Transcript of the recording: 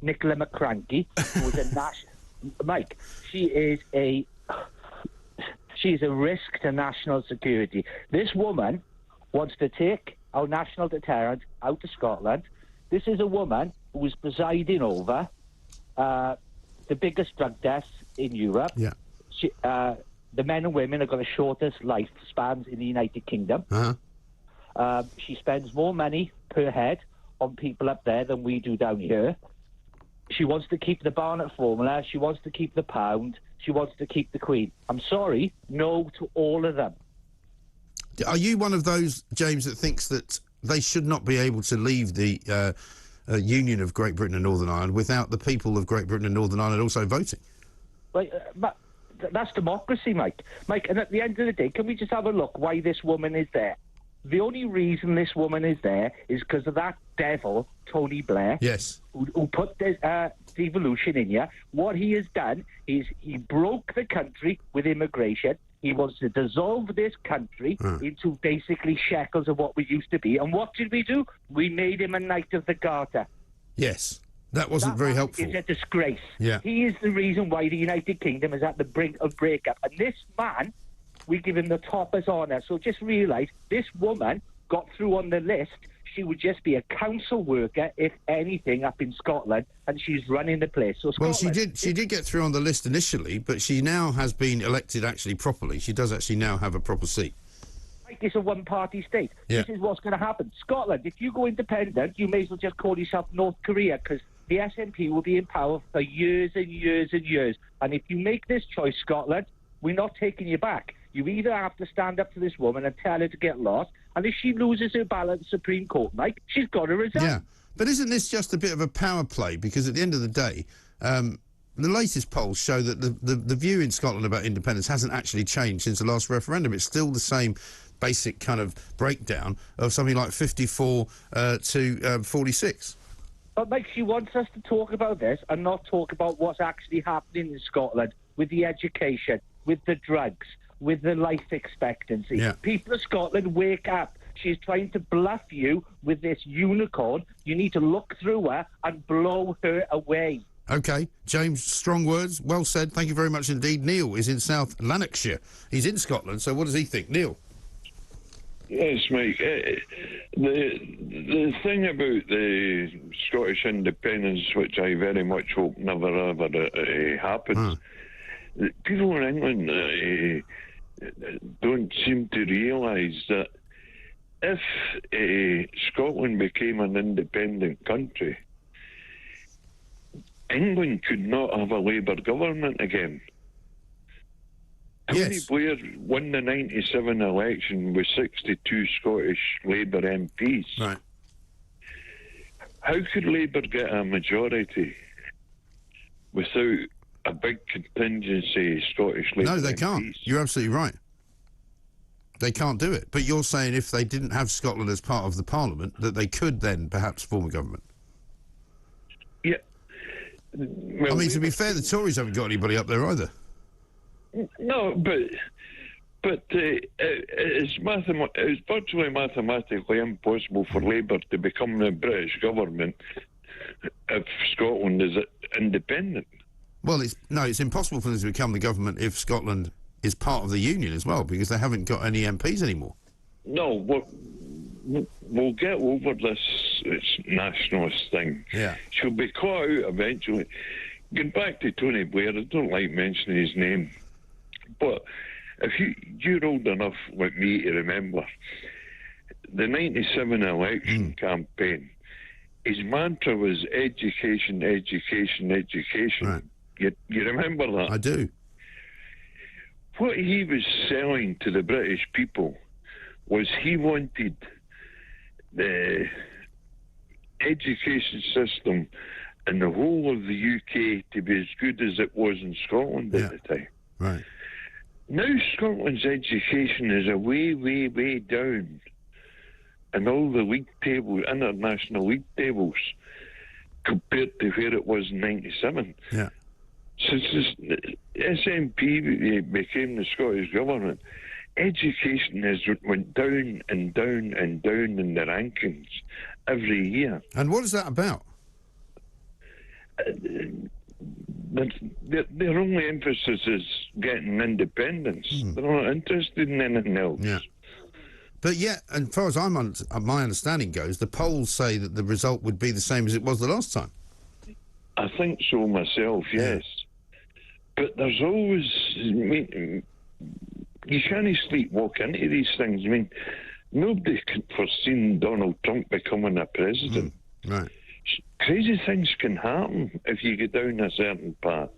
Nicola McCranky, who is a Mike, she's a risk to national security. This woman wants to take our national deterrent out of Scotland. This is a woman who is presiding over the biggest drug deaths in Europe. Yeah. The men and women have got the shortest lifespans in the United Kingdom. She spends more money per head on people up there than we do down here. She wants to keep the Barnett formula. She wants to keep the pound. She wants to keep the Queen. I'm sorry, no to all of them. Are you one of those, James, that thinks that they should not be able to leave the Union of Great Britain and Northern Ireland without the people of Great Britain and Northern Ireland also voting? But that's democracy, Mike. Mike, and at the end of the day, can we just have a look why this woman is there? The only reason this woman is there is because of that devil, Tony Blair. Yes. Who put devolution in you. What he has done is he broke the country with immigration. He wants to dissolve this country into basically shekels of what we used to be. And what did we do? We made him a Knight of the Garter. Yes. That wasn't very helpful. It's a disgrace. Yeah. He is the reason why the United Kingdom is at the brink of breakup. And this man, we give him the topper's honour. So just realise, this woman got through on the list. She would just be a council worker, if anything, up in Scotland, and she's running the place. So Scotland, well, she did get through on the list initially, but she now has been elected actually properly. She does actually now have a proper seat. It's a one-party state. Yeah. This is what's going to happen. Scotland, if you go independent, you may as well just call yourself North Korea, because the SNP will be in power for years and years and years. And if you make this choice, Scotland, we're not taking you back. You either have to stand up to this woman and tell her to get lost, and if she loses her ballot at the Supreme Court, Mike, she's got to resign. Yeah, but isn't this just a bit of a power play? Because at the end of the day, the latest polls show that the view in Scotland about independence hasn't actually changed since the last referendum. It's still the same basic kind of breakdown of something like 54 to 46. But, Mike, she wants us to talk about this and not talk about what's actually happening in Scotland with the education, with the drugs, with the life expectancy. Yeah. People of Scotland, wake up. She's trying to bluff you with this unicorn. You need to look through her and blow her away. OK, James, strong words. Well said. Thank you very much indeed. Neil is in South Lanarkshire. He's in Scotland, so what does he think? Neil? Yes, Mike. The thing about the Scottish independence, which I very much hope never ever happens, people in England don't seem to realise that if Scotland became an independent country, England could not have a Labour government again. Tony Blair won the 97 election with 62 Scottish Labour MPs. Right. How could Labour get a majority without a big contingency of Scottish Labour No, they MPs? can't. You're absolutely right. They can't do it. But you're saying if they didn't have Scotland as part of the Parliament, that they could then perhaps form a government. Yeah. Well, I mean, to be fair, the Tories haven't got anybody up there either. No, but it's virtually mathematically impossible for Labour to become the British government if Scotland is independent. Well, it's impossible for them to become the government if Scotland is part of the Union as well, because they haven't got any MPs anymore. No, we'll get over this nationalist thing. Yeah. She'll be caught out eventually. Going back to Tony Blair, I don't like mentioning his name, but if you're old enough like me to remember the 97 election campaign, his mantra was education, education, education. Right. You remember that? I do. What he was selling to the British people was he wanted the education system in the whole of the UK to be as good as it was in Scotland at the time. Right. Now Scotland's education is a way, way, way down in all the league tables, international league tables, compared to where it was in 97. Yeah. Since the SNP became the Scottish government, education has went down and down and down in the rankings every year. And what is that about? their only emphasis is getting independence. They're not interested in anything else. Yeah. But yeah, as far as my understanding goes, the polls say that the result would be the same as it was the last time. I think so myself, yes. But there's always... I mean, you can't sleepwalk into these things. I mean, nobody could foreseen Donald Trump becoming a president. Right. Crazy things can happen if you go down a certain path.